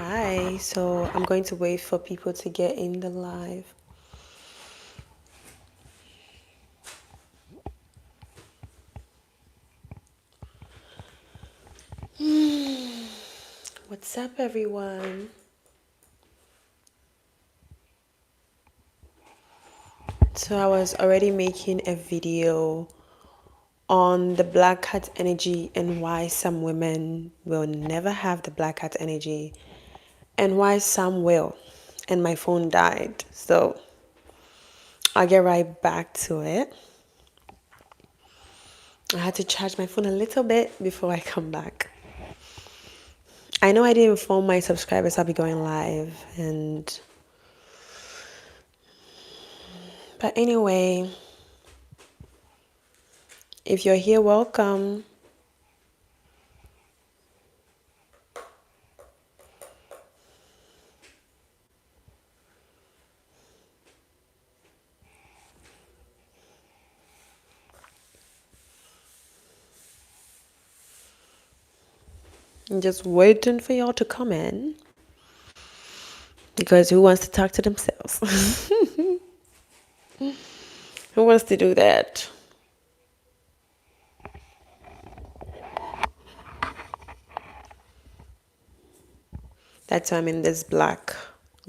Hi, so I'm going to wait for people to get in the live. What's up, everyone? So, I was already making a video on the black cat energy and why some women will never have the black cat energy and why some will. And my phone died, so I'll get right back to it. I had to charge my phone a little bit before I come back. I know I didn't inform my subscribers I'll be going live, but anyway, if you're here, welcome. I'm just waiting for y'all to come in because who wants to talk to themselves? Who wants to do that? That's why I'm in this black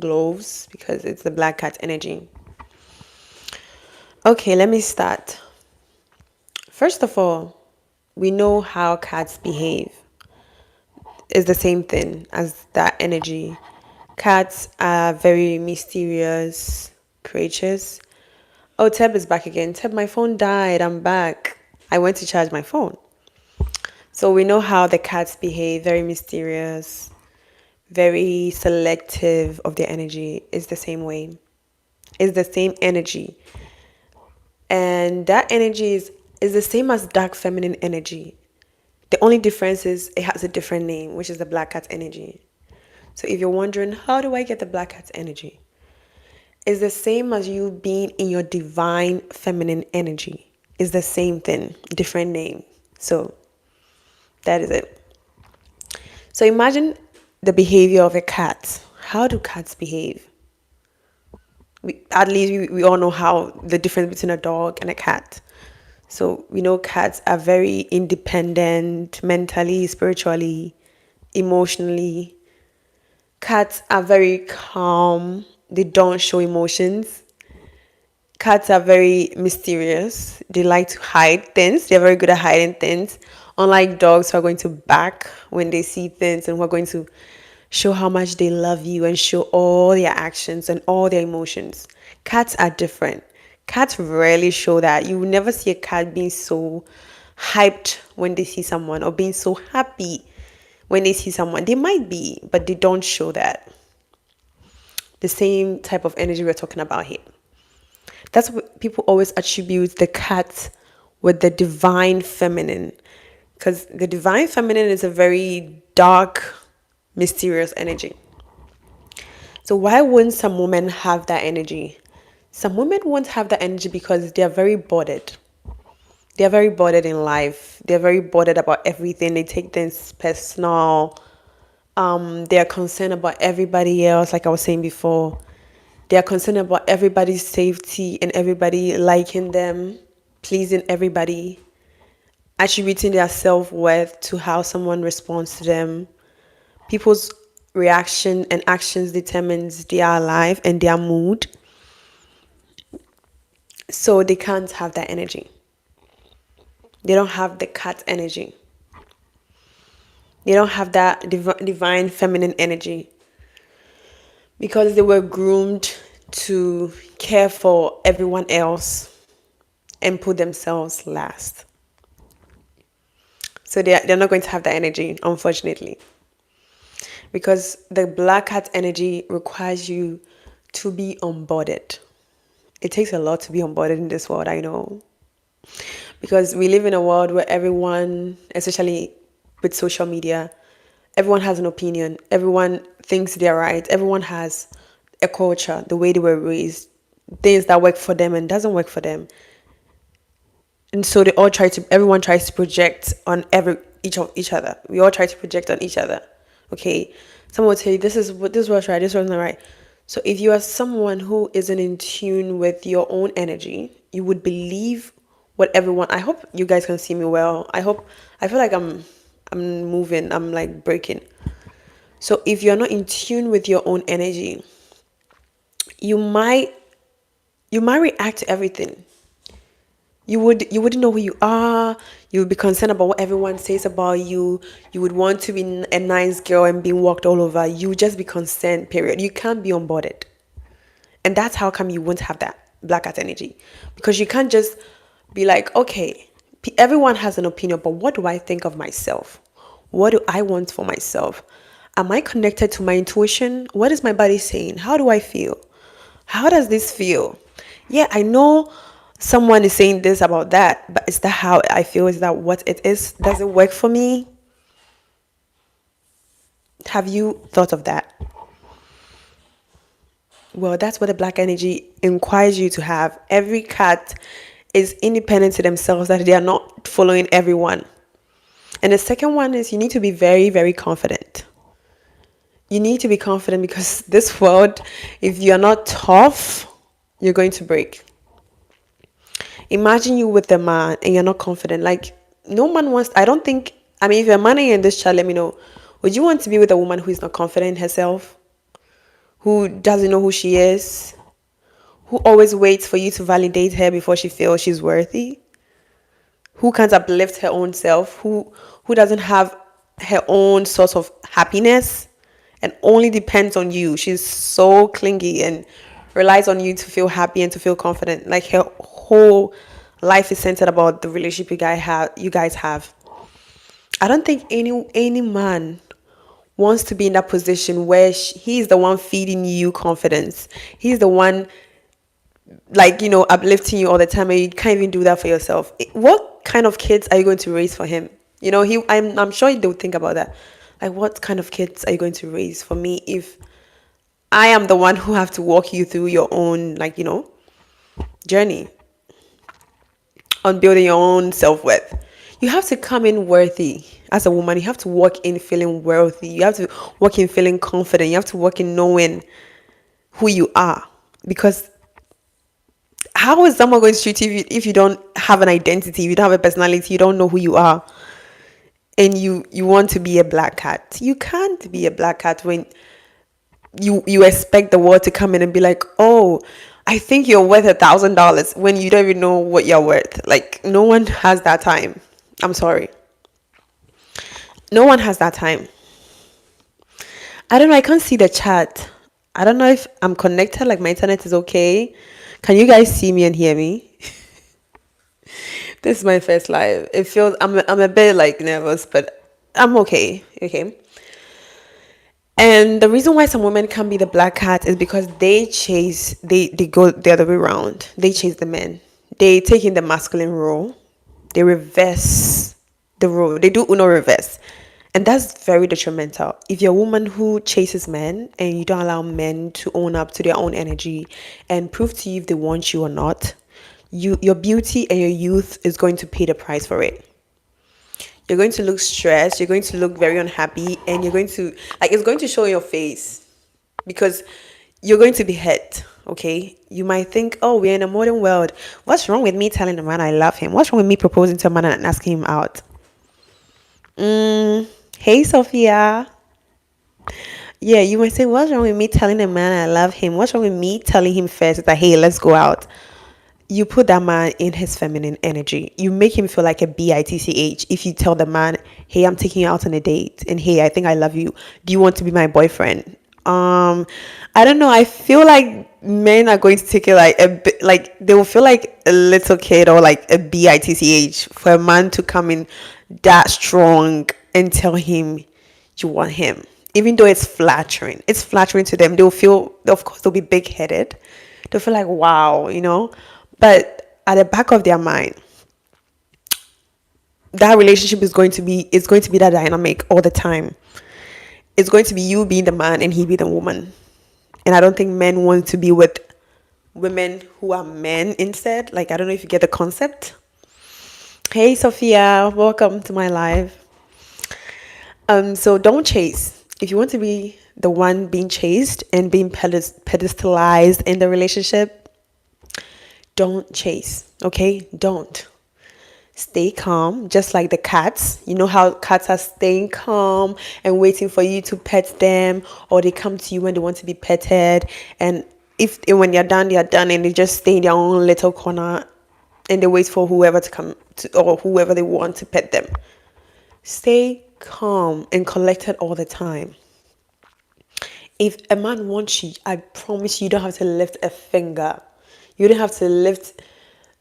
gloves because it's the black cat energy. Okay, let me start. First of all, we know how cats behave. It's the same thing as that energy. Cats are very mysterious creatures. Oh, Teb is back again. Teb, my phone died. I'm back. I went to charge my phone. So we know how the cats behave, very mysterious, very selective of their energy. It's the same way. It's the same energy. And that energy is the same as dark feminine energy. The only difference is it has a different name, which is the black cat energy. So if you're wondering, how do I get the black cat energy? It's the same as you being in your divine feminine energy. It's the same thing, different name. So that is it. So imagine the behavior of a cat. How do cats behave? At least we all know how the difference between a dog and a cat. So we know cats are very independent mentally, spiritually, emotionally. Cats are very calm. They don't show emotions. Cats are very mysterious. They like to hide things. They're very good at hiding things. Unlike dogs who are going to bark when they see things and who are going to show how much they love you and show all their actions and all their emotions. Cats are different. Cats rarely show that. You will never see a cat being so hyped when they see someone or being so happy when they see someone. They might be, but they don't show that. The same type of energy we're talking about here. That's what people always attribute the cat with the divine feminine. Because the divine feminine is a very dark, mysterious energy. So why wouldn't some women have that energy? Some women won't have that energy because they're very bothered. They're very bothered in life. They're very bothered about everything. They take things personal. They're concerned about everybody else, like I was saying before. They are concerned about everybody's safety and everybody liking them, pleasing everybody, attributing their self-worth to how someone responds to them. People's reaction and actions determines their life and their mood. So they can't have that energy. They don't have the cat energy. They don't have that divine feminine energy because they were groomed to care for everyone else and put themselves last. So they're not going to have that energy, unfortunately. Because the black cat energy requires you to be onboarded. It takes a lot to be onboarded in this world, I know. Because we live in a world where everyone, especially with social media, everyone has an opinion. Everyone thinks they're right. Everyone has a culture, the way they were raised, things that work for them and doesn't work for them. And so everyone tries to project on each other. We all try to project on each other. Okay. Someone will tell you this was right, this was not right. So if you are someone who isn't in tune with your own energy, you would believe what everyone. I hope you guys can see me well. I feel like I'm moving. I'm like breaking. So if you're not in tune with your own energy, you might you might react to everything. You wouldn't know who you are. You would be concerned about what everyone says about you. You would want to be a nice girl and being walked all over. You would just be concerned, period. You can't be onboarded. And that's how come you won't have that black cat energy. Because you can't just be like, okay, everyone has an opinion, but what do I think of myself? What do I want for myself? Am I connected to my intuition? What is my body saying? How do I feel? How does this feel? Yeah, I know someone is saying this about that, but is that how I feel? Is that what it is? Does it work for me? Have you thought of that? Well, that's what the black energy requires you to have. Every cat is independent to themselves, that they are not following everyone. And the second one is you need to be very, very confident. You need to be confident because this world, if you're not tough, you're going to break. Imagine you with a man and you're not confident. Like, no man wants, I don't think, I mean, if you're a man and you're in this chat, let me know. Would you want to be with a woman who is not confident in herself? Who doesn't know who she is? Who always waits for you to validate her before she feels she's worthy? Who can't uplift her own self? Who doesn't have her own source of happiness and only depends on you? She's so clingy and relies on you to feel happy and to feel confident. Like her whole life is centered about the relationship you guys have. I don't think any man wants to be in that position where he's the one feeding you confidence. He's the one, like, uplifting you all the time, and you can't even do that for yourself. What kind of kids are you going to raise for him? I'm sure they'll think about that. Like, what kind of kids are you going to raise for me if I am the one who have to walk you through your own, journey on building your own self-worth? You have to come in worthy as a woman. You have to walk in feeling worthy. You have to walk in feeling confident. You have to walk in knowing who you are. Because how is someone going to treat you if you don't have an identity, if you don't have a personality, you don't know who you are, and you want to be a black cat? You can't be a black cat when you expect the world to come in and be like, oh, I think you're worth $1,000, when you don't even know what you're worth. Like, no one has that time. I'm sorry. No one has that time. I don't know. I can't see the chat. I don't know if I'm connected, like my internet is okay. Can you guys see me and hear me? This is my first live. It feels, I'm a bit like nervous, but I'm okay. Okay. And the reason why some women can't be the black cat is because they go the other way around. They chase the men. They take in the masculine role. They reverse the role. They do Uno reverse. And that's very detrimental. If you're a woman who chases men and you don't allow men to own up to their own energy and prove to you if they want you or not, your beauty and your youth is going to pay the price for it. You're going to look stressed. You're going to look very unhappy, and you're going to, it's going to show in your face because you're going to be hurt. Okay, you might think, oh, we're in a modern world. What's wrong with me telling a man I love him? What's wrong with me proposing to a man and asking him out? Hey, Sophia. Yeah, you might say, what's wrong with me telling a man I love him? What's wrong with me telling him first that, hey, let's go out? You put that man in his feminine energy. You make him feel like a bitch if you tell the man, hey, I'm taking you out on a date, and hey, I think I love you. Do you want to be my boyfriend? I don't know. I feel like men are going to take it like a bit, like they will feel like a little kid or like a bitch for a man to come in that strong and tell him you want him. Even though it's flattering to them. Of course, they'll be big headed. They'll feel like, wow, but at the back of their mind, that relationship is going to be that dynamic all the time. It's going to be you being the man and he be the woman. And I don't think men want to be with women who are men instead. Like, I don't know if you get the concept. Hey, Sophia, welcome to my live. So don't chase. If you want to be the one being chased and being pedestalized in the relationship, don't chase, okay? Don't. Stay calm, just like the cats. You know how cats are staying calm and waiting for you to pet them, or they come to you when they want to be petted. And if when they're done, they are done, and they just stay in their own little corner and they wait for whoever to come to, or whoever they want to pet them. Stay calm and collected all the time. If a man wants you, I promise you don't have to lift a finger. You don't have to lift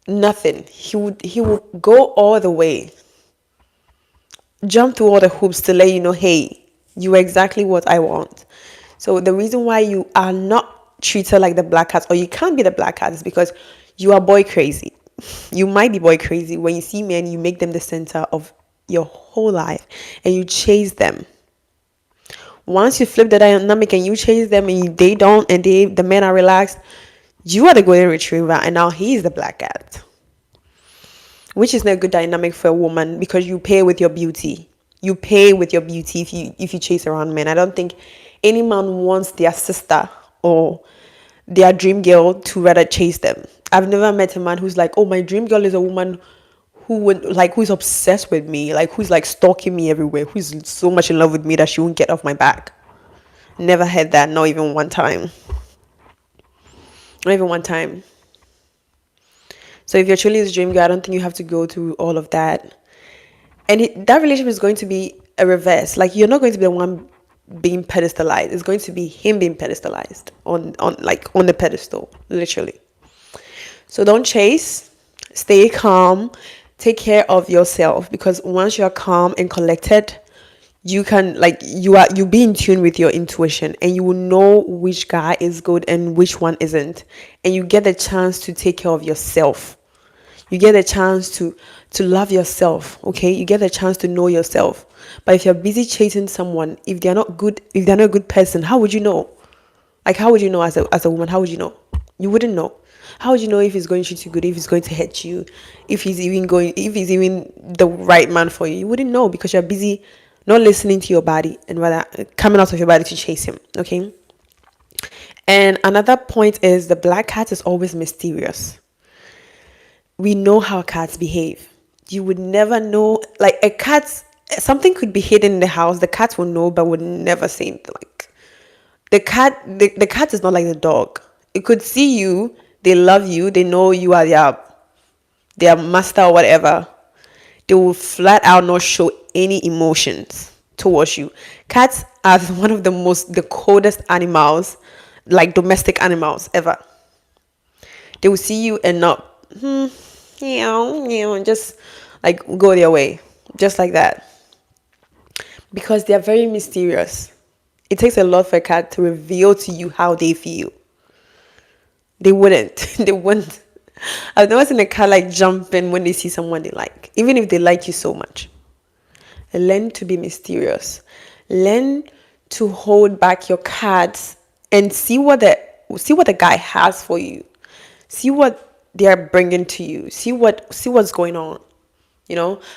nothing. He would go all the way. Jump through all the hoops to let you know, hey, you are exactly what I want. So the reason why you are not treated like the black cat, or you can't be the black cat, is because you are boy crazy. You might be boy crazy. When you see men, you make them the center of your whole life and you chase them. Once you flip the dynamic and you chase them and they don't, and the men are relaxed, you are the golden retriever and now he's the black cat, which is not a good dynamic for a woman, because you pay with your beauty. You pay with your beauty if you chase around men. I don't think any man wants their sister or their dream girl to rather chase them. I've never met a man who's like, oh, my dream girl is a woman who's obsessed with me, like who's like stalking me everywhere, who's so much in love with me that she won't get off my back. Never had that, not even one time. Not even one time. So if you're truly his dream girl, I don't think you have to go through all of that. And that relationship is going to be a reverse. Like, you're not going to be the one being pedestalized. It's going to be him being pedestalized on the pedestal, literally. So don't chase. Stay calm. Take care of yourself, because once you're calm and collected, you can you be in tune with your intuition, and you will know which guy is good and which one isn't, and you get the chance to take care of yourself. You get a chance to love yourself, okay? You get a chance to know yourself. But if you're busy chasing someone, if they're not a good person, how would you know? Like, how would you know as a woman? How would you know? You wouldn't know. How would you know if he's going to treat you good, if he's going to hurt you, if he's even the right man for you? You wouldn't know, because you're busy not listening to your body and rather coming out of your body to chase him, okay? And another point is the black cat is always mysterious. We know how cats behave. You would never know, like a cat, something could be hidden in the house. The cat will know, but would never say anything. Like the cat is not like the dog. It could see you, they love you, they know you are their master or whatever. They will flat out not show any emotions towards you. Cats are one of the coldest animals, like domestic animals ever. They will see you and not and just like go their way, just like that, because they are very mysterious. It takes a lot for a cat to reveal to you how they feel. They wouldn't. They wouldn't. I've never seen a cat like jump in when they see someone they like, even if they like you so much. Learn to be mysterious. Learn to hold back your cards and see what the guy has for you. See what they are bringing to you. See what's going on.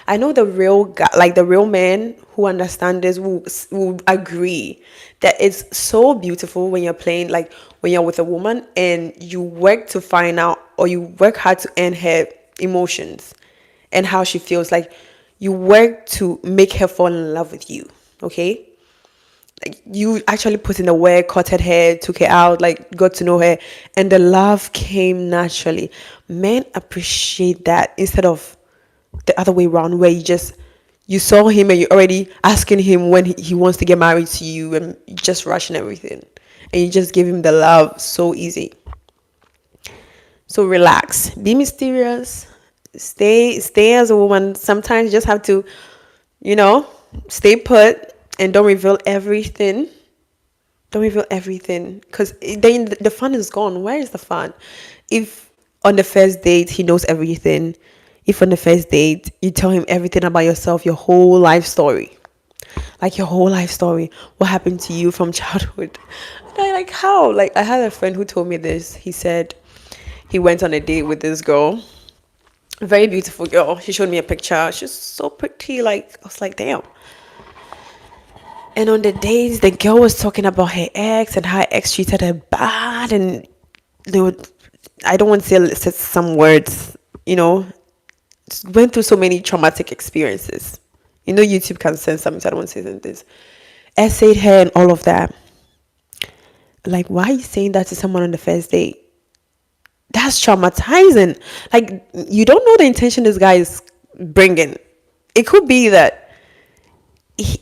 I know the real guy, like the real men who understand this will agree that it's so beautiful when you're playing, like when you're with a woman and you work to find out, or you work hard to earn her emotions and how she feels. Like, you work to make her fall in love with you, okay? Like, you actually put in the work, cutted her, took her out, like got to know her, and the love came naturally. Men appreciate that, instead of the other way around, where you saw him and you're already asking him when he wants to get married to you, and you just rushing everything, and you just give him the love so easy. So relax, be mysterious, stay as a woman. Sometimes you just have to, stay put and don't reveal everything. Don't reveal everything, because then the fun is gone. Where is the fun? If on the first date he knows everything, if on the first date you tell him everything about yourself, your whole life story, what happened to you from childhood, and I like, how? Like, I had a friend who told me this. He said he went on a date with this girl, a very beautiful girl. She showed me a picture. She's so pretty. Like, I was like, damn. And on the days, the girl was talking about her ex and how her ex treated her bad, and they would, I don't want to say some words, you know, went through so many traumatic experiences. You know, YouTube can censor me, so I don't want to say this. Essayed her and all of that. Like, why are you saying that to someone on the first date? That's traumatizing. Like, you don't know the intention this guy is bringing. It could be that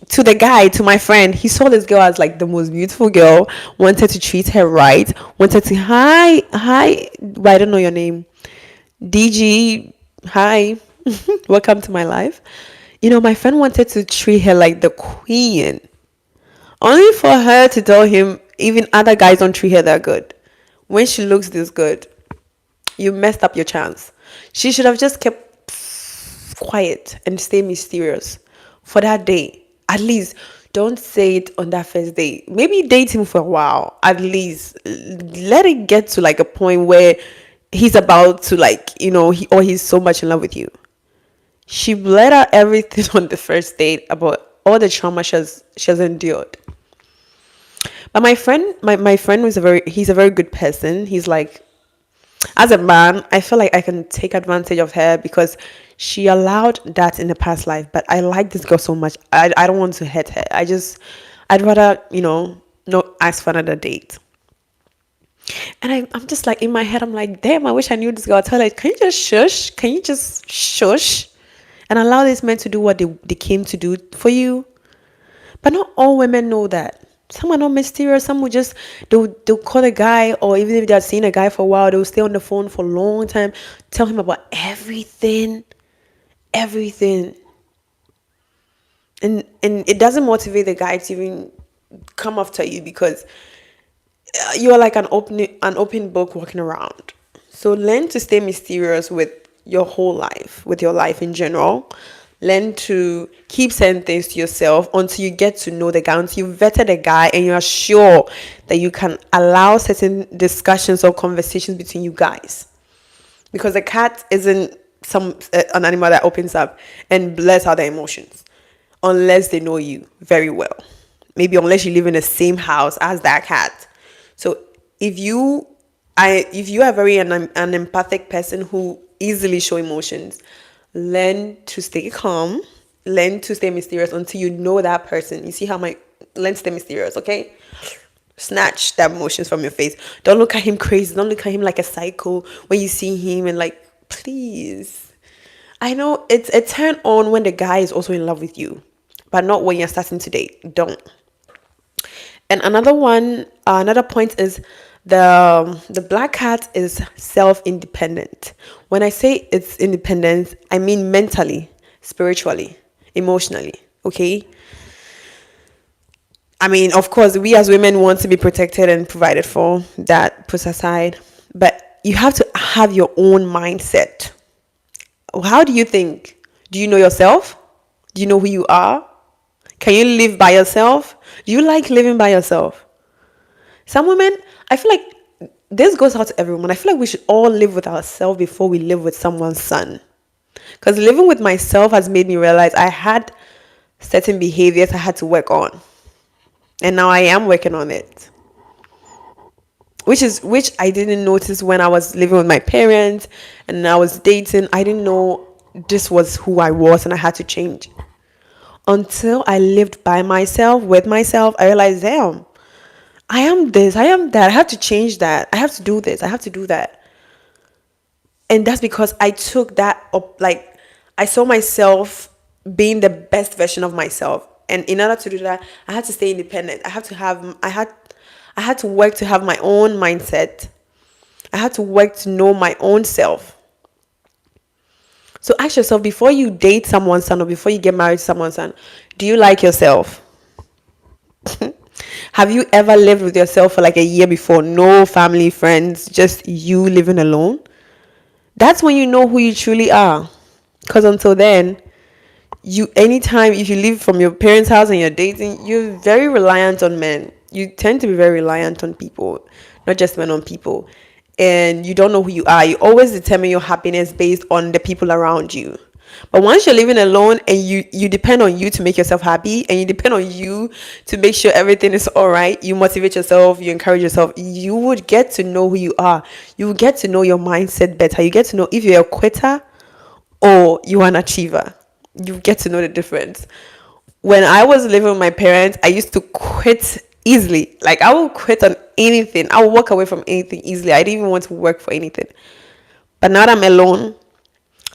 to the guy, to my friend, he saw this girl as like the most beautiful girl, wanted to treat her right, wanted to, hi, but I don't know your name. DG, hi, welcome to my life. You know, my friend wanted to treat her like the queen, only for her to tell him even other guys don't treat her that good. When she looks this good, you messed up your chance. She should have just kept quiet and stay mysterious for that day. At least don't say it on that first date. Maybe date him for a while. At least let it get to like a point where he's about to, like, you know, he's so much in love with you. She bled out everything on the first date about all the trauma she has endured. But my friend he's a very good person. He's like, as a man, I feel like I can take advantage of her because she allowed that in the past life. But I like this girl so much. I don't want to hurt her. I'd rather, not ask for another date. And I'm just like, in my head, I'm like, damn, I wish I knew this girl. I tell her, can you just shush? Can you just shush? And allow these men to do what they came to do for you? But not all women know that. Some are not mysterious. Some will just, they'll call a guy, or even if they're seeing a guy for a while, they'll stay on the phone for a long time, tell him about everything. Everything. And it doesn't motivate the guy to even come after you, because you are like an open book walking around. So learn to stay mysterious with your whole life, with your life in general. Learn to keep certain things to yourself until you get to know the guy, until you've vetted the guy and you're sure that you can allow certain discussions or conversations between you guys. Because a cat isn't an animal that opens up and bless out their emotions unless they know you very well. Maybe unless you live in the same house as that cat. So if you are very an empathic person who easily show emotions, learn to stay calm, learn to stay mysterious until you know that person. You see how learn to stay mysterious, okay? Snatch that emotions from your face. Don't look at him crazy. Don't look at him like a psycho when you see him, and like, please. I know it's a turn on when the guy is also in love with you, but not when you're starting to date. Don't. And another point is the black cat is self-independent. When I say it's independent, I mean mentally, spiritually, emotionally. Okay. I mean, of course, we as women want to be protected and provided for. That puts aside, but you have to have your own mindset. How do you think? Do you know yourself? Do you know who you are? Can you live by yourself? Do you like living by yourself? Some women, I feel like this goes out to everyone. I feel like we should all live with ourselves before we live with someone's son. Because living with myself has made me realize I had certain behaviors I had to work on. And now I am working on it. Which I didn't notice when I was living with my parents and I was dating. I didn't know this was who I was and I had to change. Until I lived by myself, with myself, I realized, damn, I am this, I am that. I have to change that. I have to do this. I have to do that. And that's because I took that up. Like, I saw myself being the best version of myself. And in order to do that, I had to stay independent. I had to work to have my own mindset. I had to work to know my own self. So ask yourself, before you date someone's son or before you get married to someone's son, do you like yourself? Have you ever lived with yourself for like a year before? No family, friends, just you living alone? That's when you know who you truly are. Because until then, anytime if you leave from your parents' house and you're dating, you're very reliant on men. You tend to be very reliant on people, not just men, on people. And you don't know who you are. You always determine your happiness based on the people around you. But once you're living alone and you depend on you to make yourself happy, and you depend on you to make sure everything is all right, you motivate yourself, you encourage yourself, you would get to know who you are. You would get to know your mindset better. You get to know if you're a quitter or you're an achiever. You get to know the difference. When I was living with my parents, I used to quit easily. Like, I will quit on anything. I will walk away from anything easily. I didn't even want to work for anything. But now that I'm alone,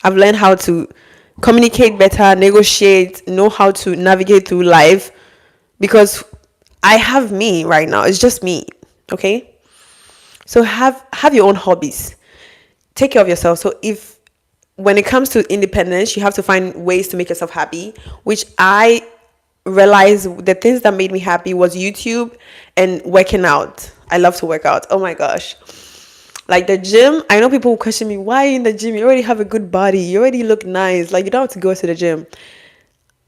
I've learned how to communicate better, negotiate, know how to navigate through life, because I have me right now. It's just me. Okay? So have your own hobbies. Take care of yourself. So if when it comes to independence, you have to find ways to make yourself happy, which I realized the things that made me happy was YouTube and working out. I love to work out. Oh my gosh. Like the gym, I know people will question me, why are you in the gym? You already have a good body. You already look nice. Like, you don't have to go to the gym.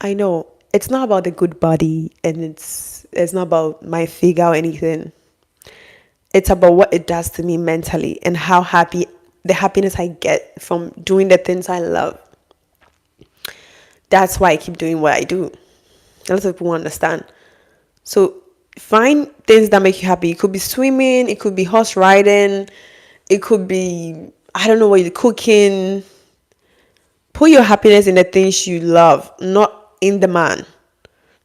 I know. It's not about the good body, and it's not about my figure or anything. It's about what it does to me mentally and how the happiness I get from doing the things I love. That's why I keep doing what I do. A lot of people won't understand. So find things that make you happy. It could be swimming, it could be horse riding, it could be, I don't know what you're cooking. Put your happiness in the things you love, not in the man.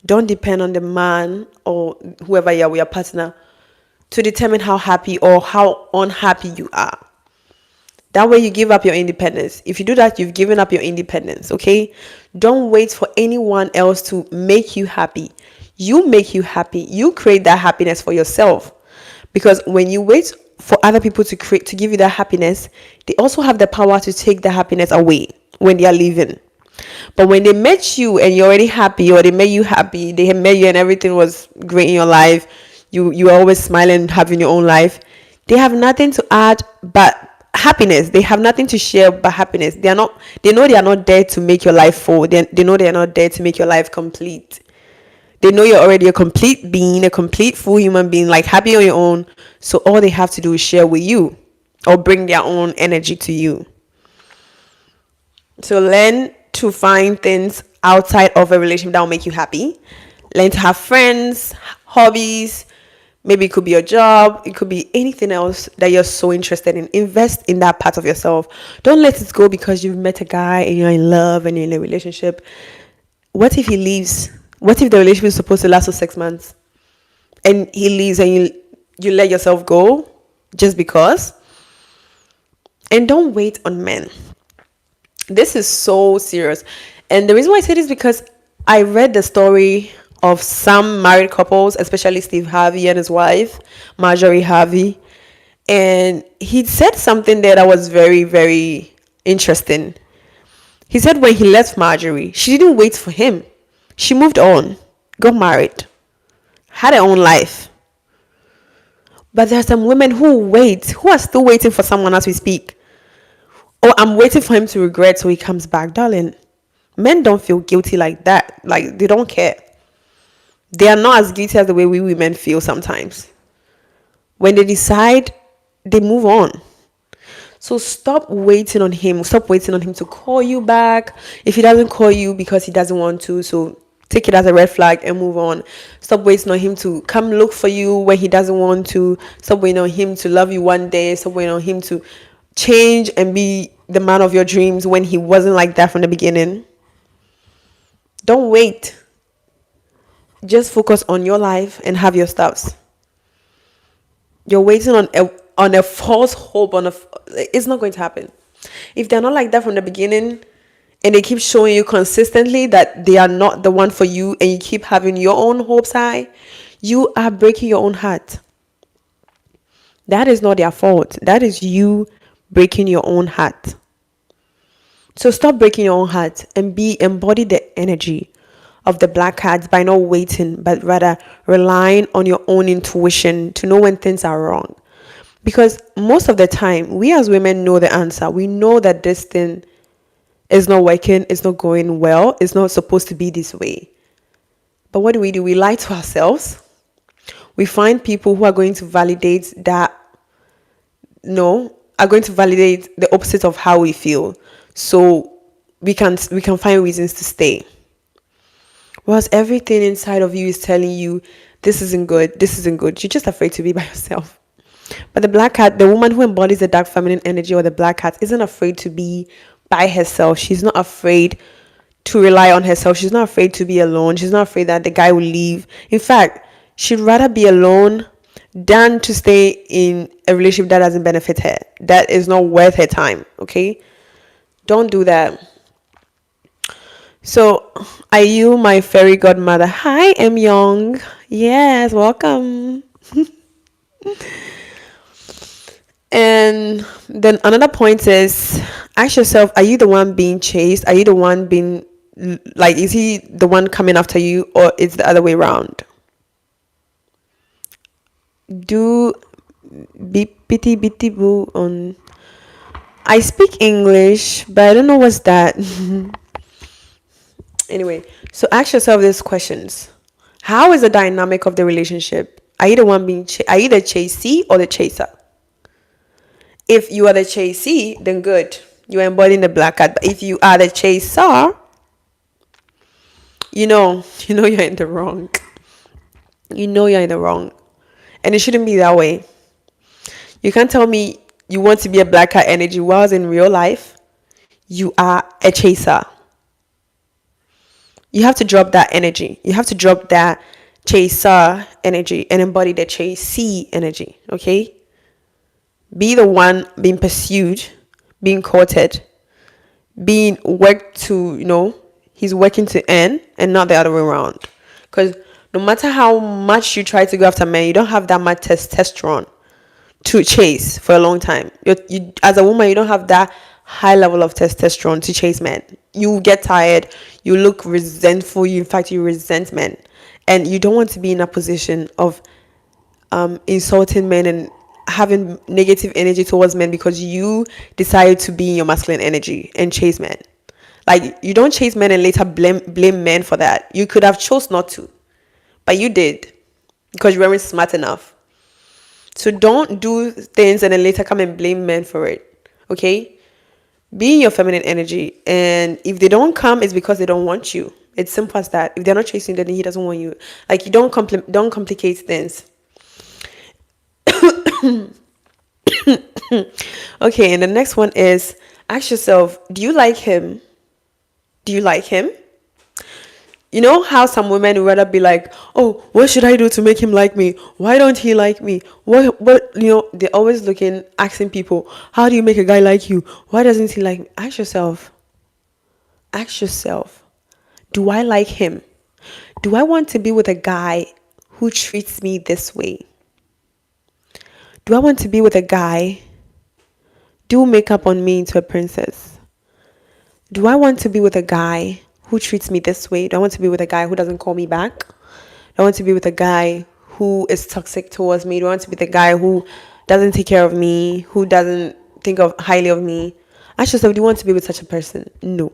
Don't depend on the man or whoever you are with your partner to determine how happy or how unhappy you are. That way you give up your independence. If you do that, you've given up your independence, okay? Don't wait for anyone else to make you happy. You make you happy. You create that happiness for yourself. Because when you wait for other people to give you that happiness, they also have the power to take the happiness away when they are leaving. But when they met you and you're already happy, or they made you happy, they met you and everything was great in your life, you are always smiling, having your own life, they have nothing to add but happiness. They have nothing to share but happiness. They know they are not there to make your life full. They know they are not there to make your life complete. They know you're already a complete being, a complete full human being, like happy on your own. So all they have to do is share with you or bring their own energy to you. So learn to find things outside of a relationship that will make you happy. Learn to have friends, hobbies. Maybe it could be your job. It could be anything else that you're so interested in. Invest in that part of yourself. Don't let it go because you've met a guy and you're in love and you're in a relationship. What if he leaves? What if the relationship is supposed to last for 6 months and he leaves and you let yourself go just because? And don't wait on men. This is so serious. And the reason why I say this is because I read the story of some married couples, especially Steve Harvey and his wife, Marjorie Harvey. And he said something there that was very, very interesting. He said when he left Marjorie, she didn't wait for him. She moved on, got married, had her own life. But there are some women who are still waiting for someone as we speak. Oh, I'm waiting for him to regret so he comes back. Darling, men don't feel guilty like that. Like, they don't care. They are not as guilty as the way we women feel sometimes. When they decide, they move on. So stop waiting on him. Stop waiting on him to call you back. If he doesn't call you because he doesn't want to, so take it as a red flag and move on. Stop waiting on him to come look for you when he doesn't want to. Stop waiting on him to love you one day. Stop waiting on him to change and be the man of your dreams when he wasn't like that from the beginning. Don't wait. Just focus on your life and have your stuffs. You're waiting on a false hope, it's not going to happen. If they're not like that from the beginning and they keep showing you consistently that they are not the one for you, and you keep having your own hopes high, you are breaking your own heart. That is not their fault. That is you breaking your own heart. So stop breaking your own heart and embody the energy of the black cats by not waiting, but rather relying on your own intuition to know when things are wrong. Because most of the time, we as women know the answer. We know that this thing is not working, it's not going well, it's not supposed to be this way. But what do? We lie to ourselves. We find people who are going to validate that, are going to validate the opposite of how we feel. So we can find reasons to stay. Whereas everything inside of you is telling you this isn't good, this isn't good. You're just afraid to be by yourself. But the black cat, the woman who embodies the dark feminine energy, or the black cat, isn't afraid to be by herself. She's not afraid to rely on herself. She's not afraid to be alone. She's not afraid that the guy will leave. In fact, she'd rather be alone than to stay in a relationship that doesn't benefit her, that is not worth her time. Okay? Don't do that. So, are you my fairy godmother? Hi, M Young. Yes, welcome. And then another point is, ask yourself, are you the one being chased? Are you the one being, like, is he the one coming after you, or it's the other way around? Do bitty bitty boo on. I speak English, but I don't know what's that. Anyway, so ask yourself these questions. How is the dynamic of the relationship? Are you the one being are you the chasee or the chaser? If you are the chasee, then good. You are embodying the black cat. But if you are the chaser, you're in the wrong. You know you're in the wrong. And it shouldn't be that way. You can't tell me you want to be a black cat energy whilst in real life you are a chaser. You have to drop that energy. You have to drop that chaser energy and embody the chasee energy, okay? Be the one being pursued, being courted, being worked to, he's working to earn, and not the other way around. Because no matter how much you try to go after men, you don't have that much testosterone to chase for a long time. You as a woman, you don't have that high level of testosterone to chase men. You get tired, you look resentful, in fact you resent men, and you don't want to be in a position of insulting men and having negative energy towards men because you decided to be in your masculine energy and chase men. Like, you don't chase men and later blame men for that. You could have chose not to, but you did because you weren't smart enough. So don't do things and then later come and blame men for it. Okay? Be in your feminine energy, and if they don't come, it's because they don't want you. It's simple as that. If they're not chasing, then he doesn't want you. Like, you don't complicate things. Okay, and the next one is, ask yourself, do you like him? Do you like him? You know how some women would rather be like, oh, what should I do to make him like me? Why don't he like me? What, they're always asking people, how do you make a guy like you? Why doesn't he like me? Ask yourself, do I like him? Do I want to be with a guy who treats me this way? Do I want to be with a guy do makeup on me into a princess? Do I want to be with a guy who treats me this way? Do I want to be with a guy who doesn't call me back? Do I want to be with a guy who is toxic towards me? Do I want to be the guy who doesn't take care of me, who doesn't think highly of me? Ask yourself, do you want to be with such a person? No.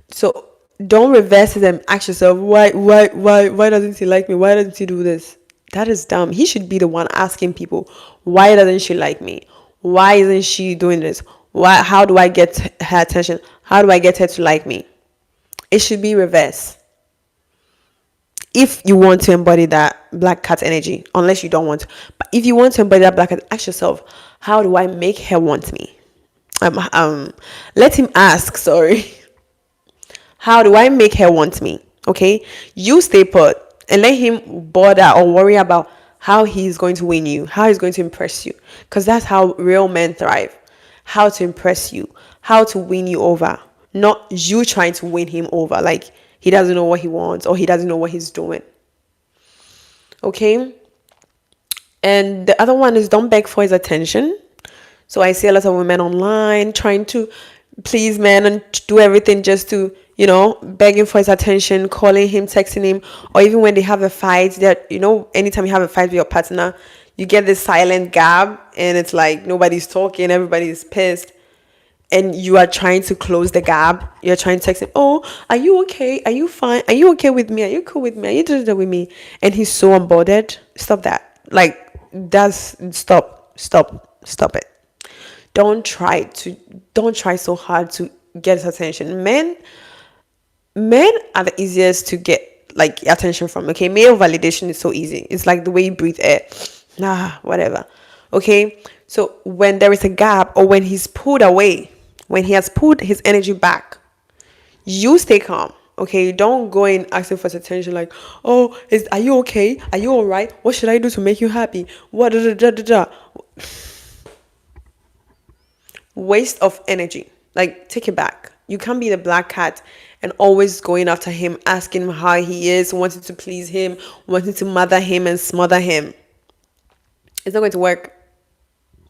So don't reverse it and ask yourself, why doesn't he like me? Why doesn't he do this? That is dumb. He should be the one asking people, why doesn't she like me? Why isn't she doing this? How do I get her attention? How do I get her to like me? It should be reverse. If you want to embody that black cat energy, unless you don't want to. But if you want to embody that black cat, ask yourself, how do I make her want me? Let him ask, sorry. How do I make her want me? Okay? You stay put and let him bother or worry about how he's going to win you, how he's going to impress you. Because that's how real men thrive. How to impress you, how to win you over. Not you trying to win him over. Like, he doesn't know what he wants or he doesn't know what he's doing. Okay? And the other one is, don't beg for his attention. So I see a lot of women online trying to please men and do everything just to, begging for his attention, calling him, texting him, or even when they have a fight, that, anytime you have a fight with your partner, you get this silent gap and it's like nobody's talking, everybody's pissed, and you are trying to close the gap. You're trying to text him, oh, are you okay? Are you fine? Are you okay with me? Are you cool with me? Are you doing that with me? And he's so unbothered. Stop that. Like, stop it. Don't try so hard to get his attention. Men are the easiest to get like attention from. Okay, male validation is so easy. It's like the way you breathe air. Whatever. Okay, so when there is a gap, or when he's pulled away, when he has pulled his energy back, you stay calm. Okay, don't go in asking for his attention like, oh, are you okay? Are you all right? What should I do to make you happy? What da, da, da, da, da. Waste of energy. Like, take it back. You can't be the black cat and always going after him, asking him how he is, wanting to please him, wanting to mother him and smother him. It's not going to work.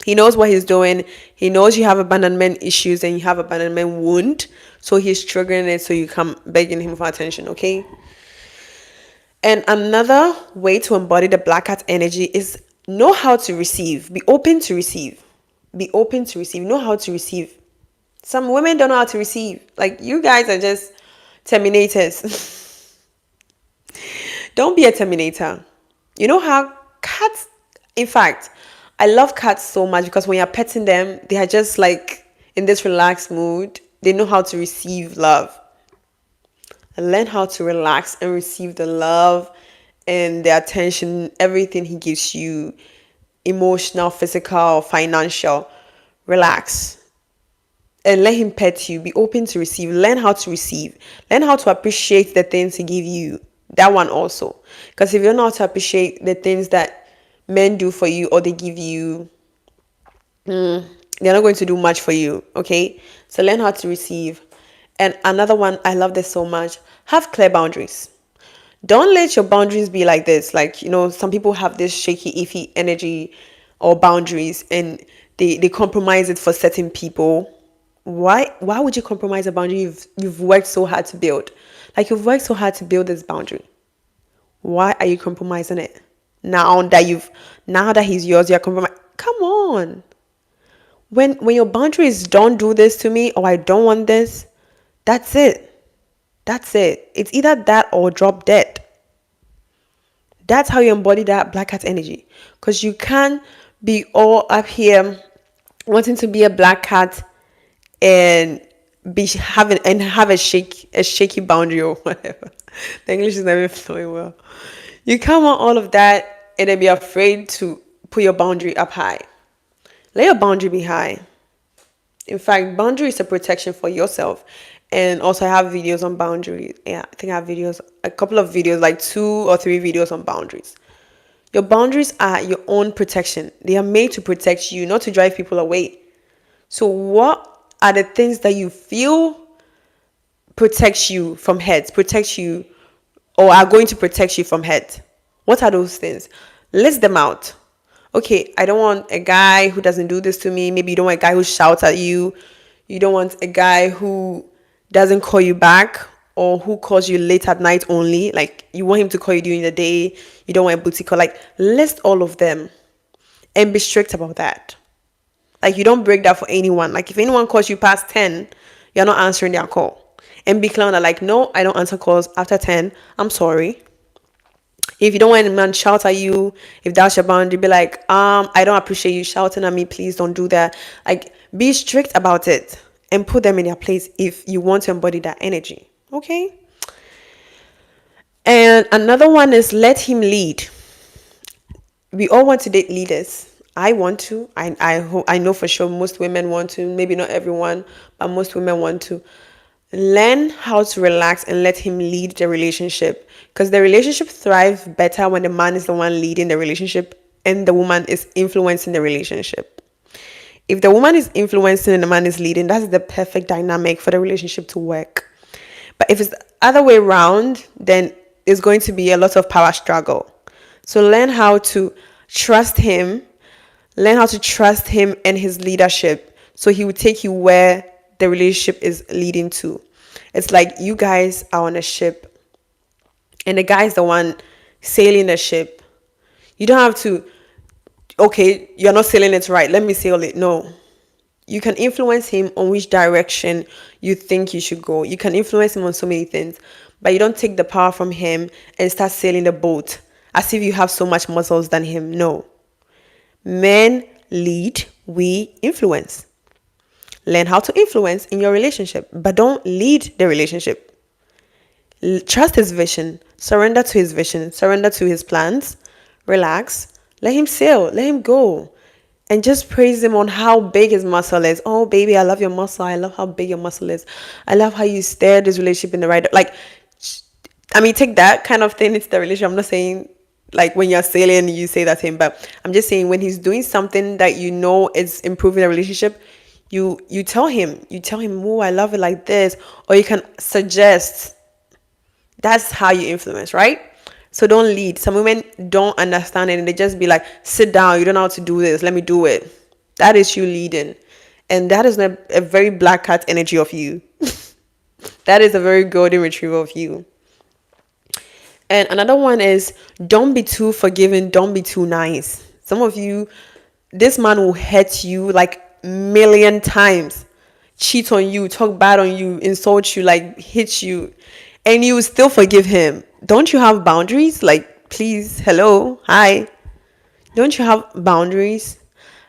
He knows what he's doing. He knows you have abandonment issues and you have abandonment wound. So he's triggering it, so you come begging him for attention, okay? And another way to embody the black cat energy is know how to receive. Be open to receive. Be open to receive. Know how to receive. Some women don't know how to receive. Like, you guys are just terminators. Don't be a terminator. You know how cats, in fact, I love cats so much because when you're petting them, they are just like in this relaxed mood. They know how to receive love. And learn how to relax and receive the love and the attention, everything he gives you, emotional, physical, financial. Relax. And let him pet you. Be open to receive. Learn how to receive. Learn how to appreciate the things he gives you. That one also. Because if you don't know how to appreciate the things that men do for you or they give you, they're not going to do much for you. Okay? So learn how to receive. And another one, I love this so much. Have clear boundaries. Don't let your boundaries be like this. Like, some people have this shaky, iffy energy or boundaries, and they compromise it for certain people. Why would you compromise a boundary you've worked so hard to build? Like, you've worked so hard to build this boundary. Why are you compromising it? Now that he's yours, you're compromising. Come on. When your boundary is don't do this to me, or I don't want this, that's it. That's it. It's either that or drop dead. That's how you embody that black cat energy. Because you can't be all up here wanting to be a black cat and have a shaky boundary or whatever. The English is never flowing well. You can't want all of that and then be afraid to put your boundary up high. Let your boundary be high. In fact, boundary is a protection for yourself. And also, I have videos on boundaries. Yeah, I think I have a couple of videos, like 2 or 3 videos on boundaries. Your boundaries are your own protection. They are made to protect you, not to drive people away. So what are the things that you feel protect you from hurt, protect you, or are going to protect you from hurt? What are those things? List them out. Okay, I don't want a guy who doesn't do this to me. Maybe you don't want a guy who shouts at you. You don't want a guy who doesn't call you back, or who calls you late at night only. Like, you want him to call you during the day. You don't want a booty call. Like, list all of them and be strict about that. Like, you don't break that for anyone. Like, if anyone calls you past 10, you're not answering their call. And be clear on that. Like, no, I don't answer calls after 10. I'm sorry. If you don't want a man shout at you, if that's your boundary, be like, I don't appreciate you shouting at me. Please don't do that. Like, be strict about it and put them in their place if you want to embody that energy. Okay? And another one is let him lead. We all want to date leaders. I want to. I know for sure most women want to. Maybe not everyone, but most women want to. Learn how to relax and let him lead the relationship, because the relationship thrives better when the man is the one leading the relationship and the woman is influencing the relationship. If the woman is influencing and the man is leading, that's the perfect dynamic for the relationship to work. But if it's the other way around, then it's going to be a lot of power struggle. So learn how to trust him. Learn how to trust him and his leadership, so he will take you where the relationship is leading to. It's like you guys are on a ship and the guy is the one sailing the ship. You don't have to, okay, you're not sailing it right, let me sail it. No. You can influence him on which direction you think you should go. You can influence him on so many things, but you don't take the power from him and start sailing the boat as if you have so much muscles than him. No. Men lead, we influence. Learn how to influence in your relationship, but don't lead the relationship. Trust his vision, surrender to his vision, surrender to his plans, relax, let him sail, let him go. And just praise him on how big his muscle is. Oh, baby, I love your muscle. I love how big your muscle is. I love how you steer this relationship in the right. Like, I mean, take that kind of thing into the relationship. I'm not saying like when you're sailing, you say that to him, but I'm just saying when he's doing something that you know is improving the relationship, you tell him, oh, I love it like this, or you can suggest. That's how you influence, right? So don't lead. Some women don't understand it and they just be like, sit down, you don't know how to do this, let me do it. That is you leading. And that is not a very black cat energy of you. That is a very golden retriever of you. And another one is don't be too forgiving, don't be too nice. Some of you, this man will hurt you like million times, cheat on you, talk bad on you, insult you, like hit you, and you still forgive him. Don't you have boundaries? Like, please, hello, hi. Don't you have boundaries?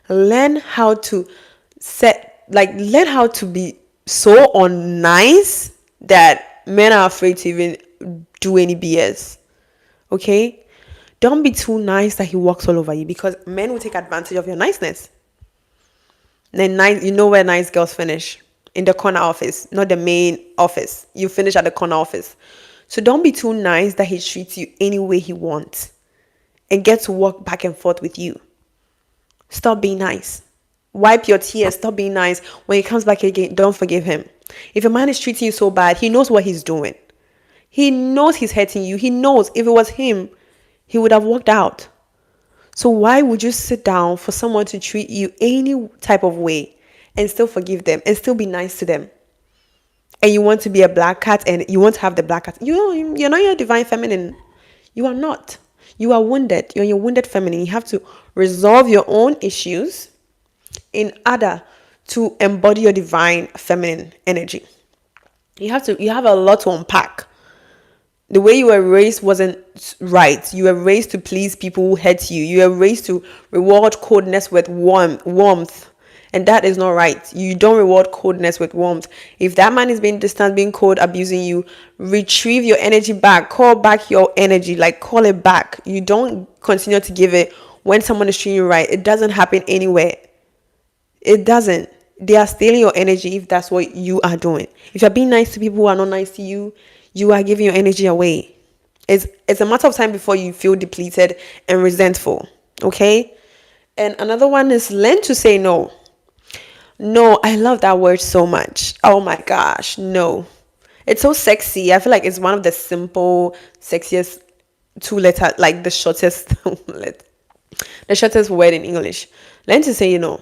Learn how to learn how to be so unnice that men are afraid to even do any BS. Okay? Don't be too nice that he walks all over you, because men will take advantage of your niceness. Then nice, you know where nice girls finish? In the corner office, not the main office. You finish at the corner office. So don't be too nice that he treats you any way he wants and get to walk back and forth with you. Stop being nice. Wipe your tears. Stop being nice. When he comes back again, don't forgive him. If a man is treating you so bad, he knows what he's doing. He knows he's hurting you. He knows if it was him, he would have walked out. So why would you sit down for someone to treat you any type of way and still forgive them and still be nice to them? And you want to be a black cat and you want to have the black cat. You're not your divine feminine. You are not. You are wounded. You're your wounded feminine. You have to resolve your own issues in order to embody your divine feminine energy. You have a lot to unpack. The way you were raised wasn't right. You were raised to please people who hurt you. You were raised to reward coldness with warmth. And that is not right. You don't reward coldness with warmth. If that man is being distant, being cold, abusing you, retrieve your energy back. Call back your energy. Like, call it back. You don't continue to give it when someone is treating you right. It doesn't happen anywhere. It doesn't. They are stealing your energy if that's what you are doing. If you're being nice to people who are not nice to you, you are giving your energy away. It's a matter of time before you feel depleted and resentful. Okay? And another one is learn to say no. No, I love that word so much. Oh my gosh, no. It's so sexy. I feel like it's one of the simple, sexiest two-letter, like the shortest, the shortest word in English. Learn to say no.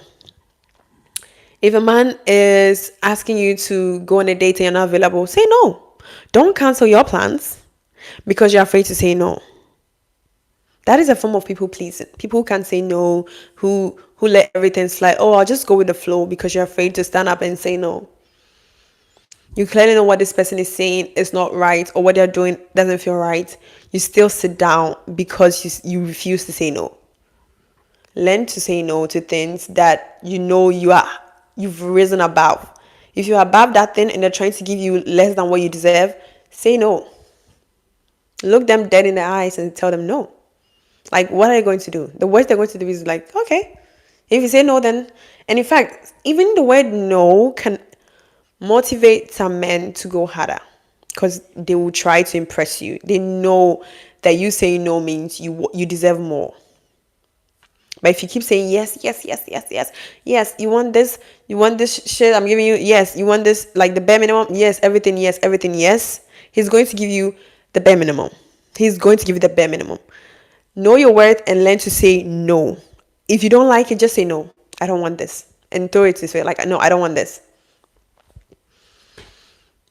If a man is asking you to go on a date and you're not available, say no. Don't cancel your plans because you're afraid to say no. That is a form of people pleasing. People who can say no, who let everything slide. Oh, I'll just go with the flow because you're afraid to stand up and say no. You clearly know what this person is saying is not right, or what they're doing doesn't feel right. You still sit down because you refuse to say no. Learn to say no to things that you know you've risen above. If you're above that thing and they're trying to give you less than what you deserve, say no. Look them dead in the eyes and tell them no. Like, what are they going to do? The worst they're going to do is like, okay. If you say no, then... And in fact, even the word no can motivate some men to go harder because they will try to impress you. They know that you saying no means you deserve more. But if you keep saying yes, you want this shit I'm giving you, yes, you want this, like the bare minimum, yes, everything, yes, he's going to give you the bare minimum. He's going to give you the bare minimum. Know your worth and learn to say no. If you don't like it, just say no. I don't want this. And throw it this way, like, no, I don't want this.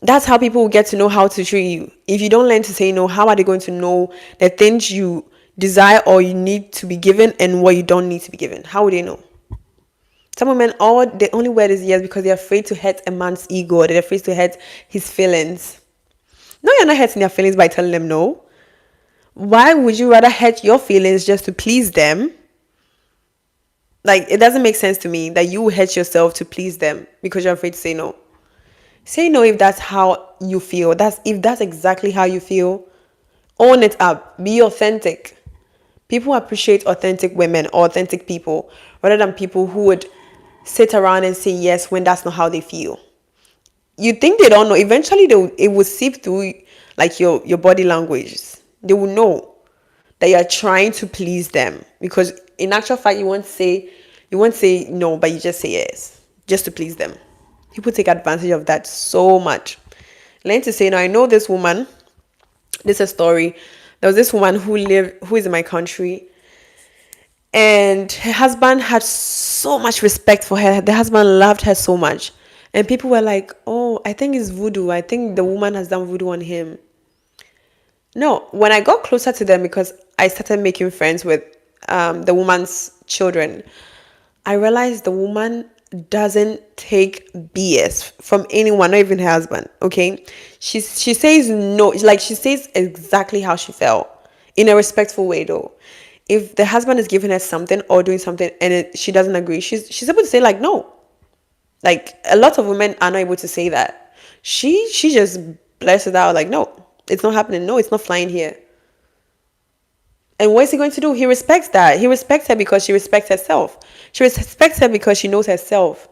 That's how people will get to know how to treat you. If you don't learn to say no, how are they going to know the things you desire or you need to be given and what you don't need to be given? How would they know? Some women, the only word is yes because they're afraid to hurt a man's ego, or they're afraid to hurt his feelings. No, you're not hurting their feelings by telling them no. Why would you rather hurt your feelings just to please them Like, it doesn't make sense to me that you hurt yourself to please them because you're afraid to say no. Say no if that's how you feel. That's exactly how you feel. Own it up. Be authentic. People appreciate authentic women or authentic people rather than people who would sit around and say yes when that's not how they feel. You think they don't know. Eventually, it will seep through, like your body language. They will know that you are trying to please them, because in actual fact, you won't say no, but you just say yes just to please them. People take advantage of that so much. Learn to say no. I know this woman. This is a story. There was this woman who is in my country, and her husband had so much respect for her. The husband loved her so much, and people were like, "Oh, I think it's voodoo. I think the woman has done voodoo on him." No, when I got closer to them, because I started making friends with the woman's children, I realized the woman doesn't take BS from anyone, not even her husband. Okay, she says no, like she says exactly how she felt in a respectful way, though. If the husband is giving her something or doing something and she doesn't agree, she's able to say like no. Like, a lot of women are not able to say that. She just blurts it out like, no, it's not happening. No, it's not flying here. And what is he going to do? He respects that. He respects her because she respects herself. She respects her because she knows herself.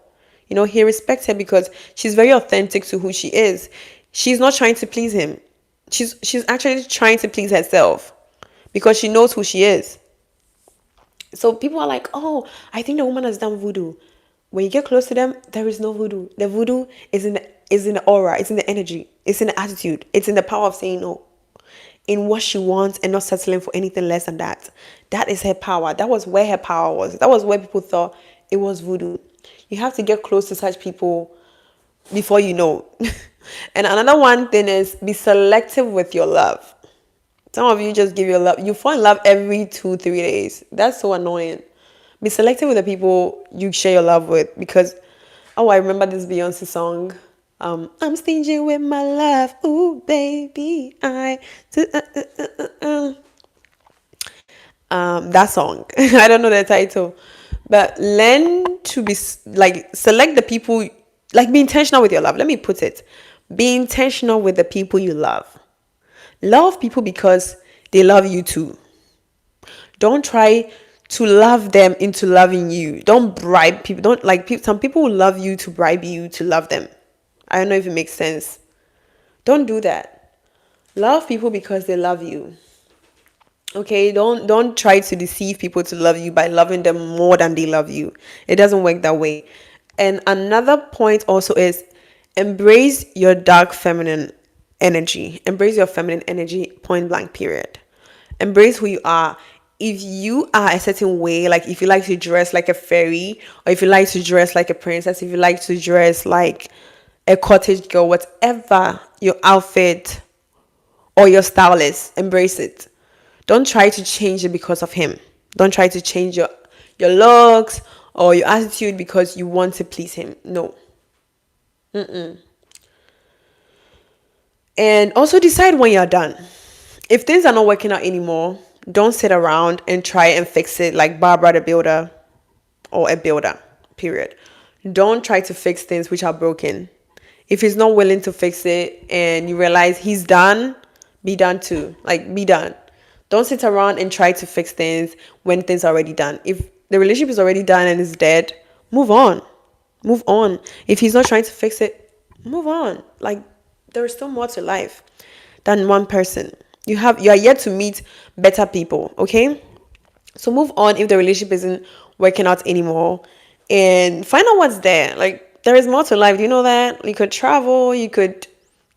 He respects her because she's very authentic to who she is. She's not trying to please him. She's actually trying to please herself because she knows who she is. So people are like, oh, I think the woman has done voodoo. When you get close to them, there is no voodoo. The voodoo is in the aura. It's in the energy. It's in the attitude. It's in the power of saying no. In what she wants and not settling for anything less than that. That is her power. That was where her power was. That was where people thought it was voodoo. You have to get close to such people before you know. And another one thing is, be selective with your love. Some of you just give your love. You fall in love every 2-3 days. That's so annoying. Be selective with the people you share your love with, because, oh, I remember this Beyonce song. I'm stingy with my love. Ooh, baby, that song. I don't know the title, but learn to be like, select the people, like, be intentional with your love. Let me put it. Be intentional with the people you love. Love people because they love you too. Don't try to love them into loving you. Don't bribe people. Don't like people. Some people will love you to bribe you to love them. I don't know if it makes sense. Don't do that. Love people because they love you. Okay, don't try to deceive people to love you by loving them more than they love you. It doesn't work that way. And another point also is, embrace your dark feminine energy. Embrace your feminine energy, point blank, period. Embrace who you are. If you are a certain way, like if you like to dress like a fairy, or if you like to dress like a princess, if you like to dress like a cottage girl, whatever your outfit or your style is, embrace it. Don't try to change it because of him. Don't try to change your looks or your attitude because you want to please him. No. And also decide when you're done. If things are not working out anymore, don't sit around and try and fix it like Barbara the Builder, or a builder, period. Don't try to fix things which are broken. If he's not willing to fix it and you realize he's done, be done too. Like, be done. Don't sit around and try to fix things when things are already done. If the relationship is already done and is dead, move on. Move on. If he's not trying to fix it, move on. Like, there is still more to life than one person. You are yet to meet better people, okay? So move on if the relationship isn't working out anymore, and find out what's there. Like, there is more to life. Do you know that? You could travel, you could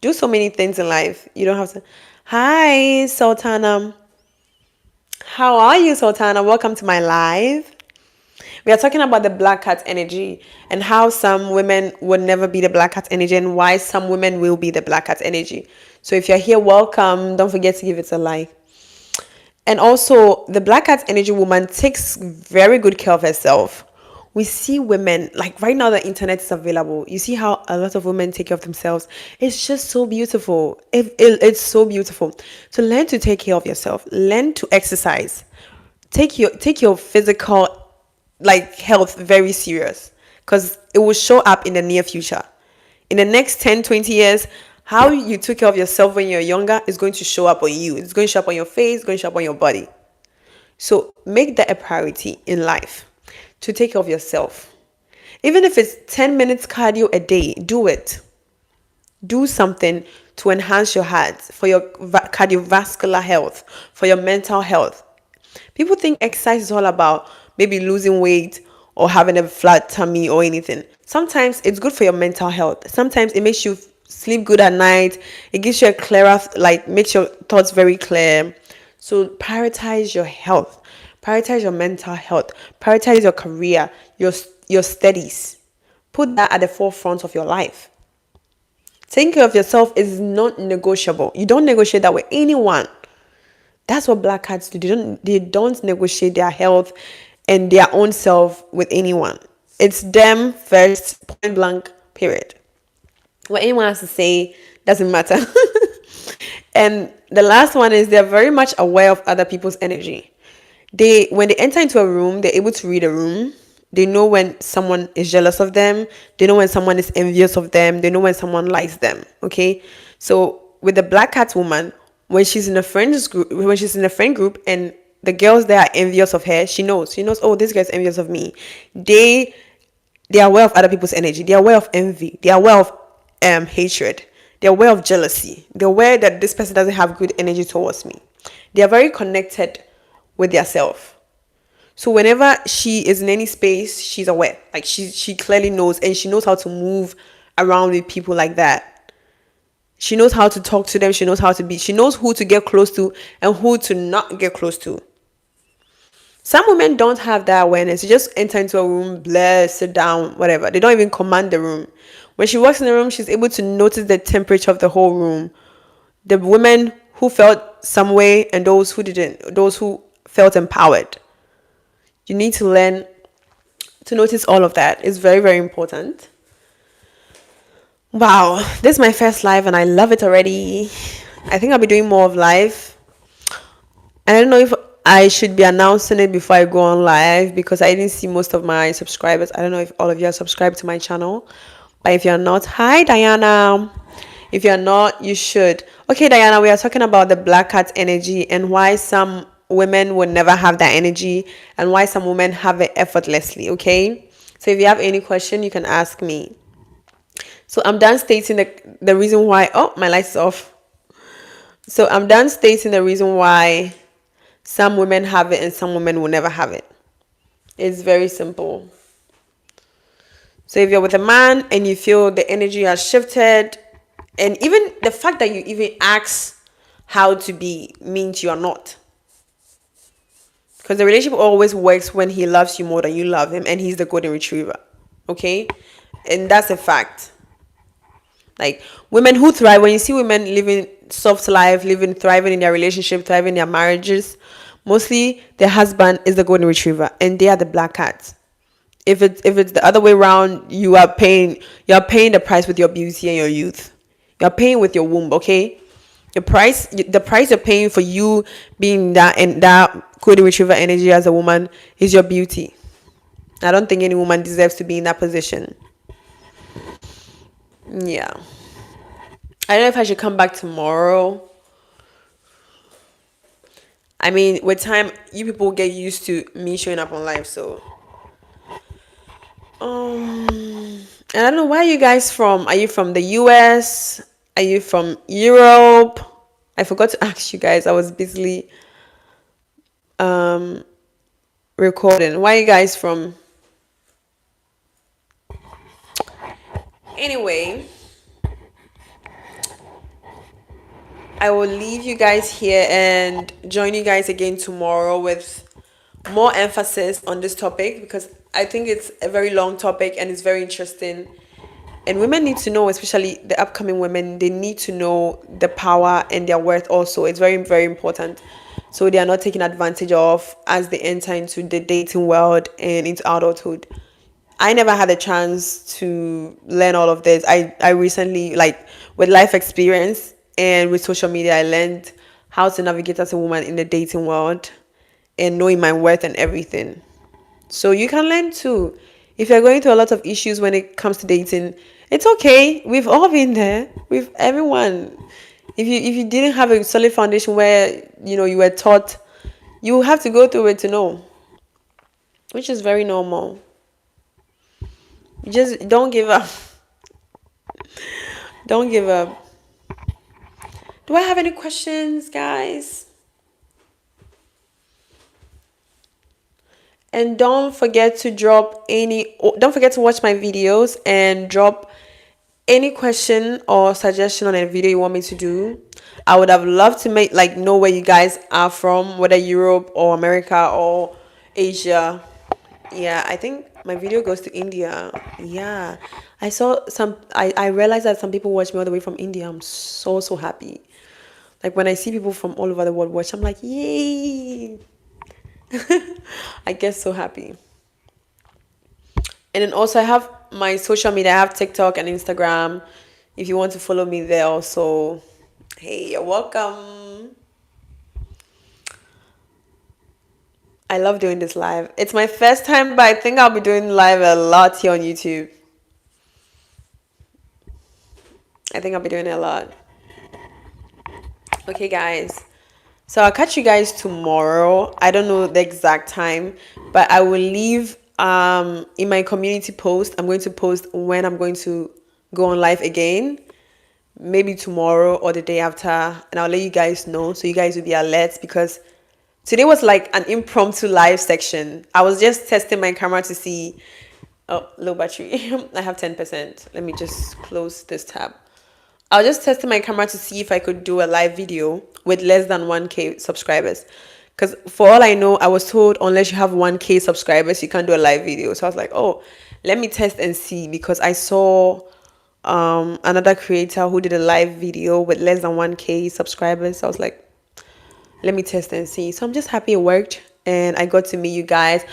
do so many things in life. You don't have to. Hi, Sultana. How are you, Sultana? Welcome to my live. We are talking about the black cat energy and how some women would never be the black cat energy and why some women will be the black cat energy. So if you're here, welcome. Don't forget to give it a like. And also, the black cat energy woman takes very good care of herself. We see women, like right now the internet is available. You see how a lot of women take care of themselves. It's just so beautiful. It's so beautiful. So learn to take care of yourself. Learn to exercise. Take your physical like health very serious, because it will show up in the near future. In the next 10, 20 years, how you took care of yourself when you're younger is going to show up on you. It's going to show up on your face, it's going to show up on your body. So make that a priority in life, to take care of yourself. Even if it's 10 minutes cardio a day, do it. Do something to enhance your heart, for your cardiovascular health, for your mental health. People think exercise is all about maybe losing weight or having a flat tummy or anything. Sometimes it's good for your mental health. Sometimes it makes you sleep good at night. It gives you a clearer, like makes your thoughts very clear. So prioritize your health. Prioritize your mental health. Prioritize your career, your studies. Put that at the forefront of your life. Taking care of yourself is not negotiable. You don't negotiate that with anyone. That's what black cats do. They don't negotiate their health and their own self with anyone. It's them first, point blank, period. What anyone has to say doesn't matter. And the last one is they're very much aware of other people's energy. When they enter into a room, they're able to read a room. They know when someone is jealous of them. They know when someone is envious of them. They know when someone likes them. Okay. So with the black cat woman, when she's in a friend group and the girls that are envious of her, she knows, oh, this guy's envious of me. They are aware of other people's energy. They are aware of envy. They are aware of hatred. They're aware of jealousy. They're aware that this person doesn't have good energy towards me. They are very connected with their self. So whenever she is in any space, she's aware. Like she clearly knows, and she knows how to move around with people like that. She knows how to talk to them. She knows who to get close to and who to not get close to. Some women don't have that awareness. They just enter into a room, bless, sit down, whatever. They don't even command the room. When she walks in the room, she's able to notice the temperature of the whole room. The women who felt some way and those who didn't, those who felt empowered. You need to learn to notice all of that. It's very, very important. Wow, this is my first live and I love it already. I think I'll be doing more of live. I don't know if I should be announcing it before I go on live, because I didn't see most of my subscribers. I don't know if all of you are subscribed to my channel. But if you're not, hi Diana. If you're not, you should. Okay, Diana, we are talking about the black cat energy and why some women would never have that energy and why some women have it effortlessly. Okay, so if you have any question, you can ask me. So I'm done stating the reason why. Oh, my light's off. So I'm done stating the reason why some women have it and some women will never have it. It's very simple. So if you're with a man and you feel the energy has shifted, and even the fact that you even ask how to be means you're not. Because the relationship always works when he loves you more than you love him, and he's the golden retriever. Okay? And that's a fact. Like women who thrive, when you see women living soft life, thriving in their relationship, thriving in their marriages, mostly their husband is the golden retriever and they are the black cats. If it's the other way around, you're paying the price with your beauty and your youth. You're paying with your womb, okay? The price you're paying for you being that golden retriever energy as a woman is your beauty. I don't think any woman deserves to be in that position. Yeah. I don't know if I should come back tomorrow. I mean, with time, you people get used to me showing up on live, so. I don't know, where are you guys from? Are you from the US? Are you from Europe? I forgot to ask you guys. I was busily recording. Where are you guys from? Anyway, I will leave you guys here and join you guys again tomorrow with more emphasis on this topic, because I think it's a very long topic and it's very interesting. And women need to know, especially the upcoming women, they need to know the power and their worth also. It's very, very important. So they are not taken advantage of as they enter into the dating world and into adulthood. I never had a chance to learn all of this. I recently, like with life experience and with social media, I learned how to navigate as a woman in the dating world and knowing my worth and everything. So you can learn too. If you're going through a lot of issues when it comes to dating, it's okay. We've all been there. We've everyone. If you didn't have a solid foundation where you were taught, you have to go through it to know, which is very normal. You just don't give up. Don't give up. Do I have any questions, guys? And don't forget to don't forget to watch my videos and drop any question or suggestion on a video you want me to do. I would have loved to know where you guys are from, whether Europe or America or Asia. Yeah, I think my video goes to India. Yeah. I realized that some people watch me all the way from India. I'm so happy. Like when I see people from all over the world watch, I'm like, yay. I get so happy. And then also I have my social media. I have TikTok and Instagram. If you want to follow me there also, hey, you're welcome. I love doing this live. It's my first time, but I think I'll be doing live a lot here on YouTube. I think I'll be doing it a lot. Okay, guys. So I'll catch you guys tomorrow. I don't know the exact time, but I will leave in my community post. I'm going to post when I'm going to go on live again. Maybe tomorrow or the day after, and I'll let you guys know so you guys will be alert, because today was like an impromptu live section. I was just testing my camera to see. Oh, low battery. I have 10%. Let me just close this tab. I was just testing my camera to see if I could do a live video with less than 1K subscribers. Because for all I know, I was told unless you have 1K subscribers, you can't do a live video. So I was like, oh, let me test and see, because I saw another creator who did a live video with less than 1K subscribers. So I was like, let me test and see. So I'm just happy it worked and I got to meet you guys.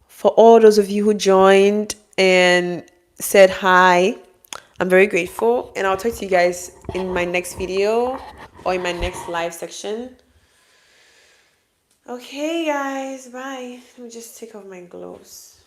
For all those of you who joined and said hi, I'm very grateful, and I'll talk to you guys in my next video or in my next live section. Okay, guys, bye. Let me just take off my gloves.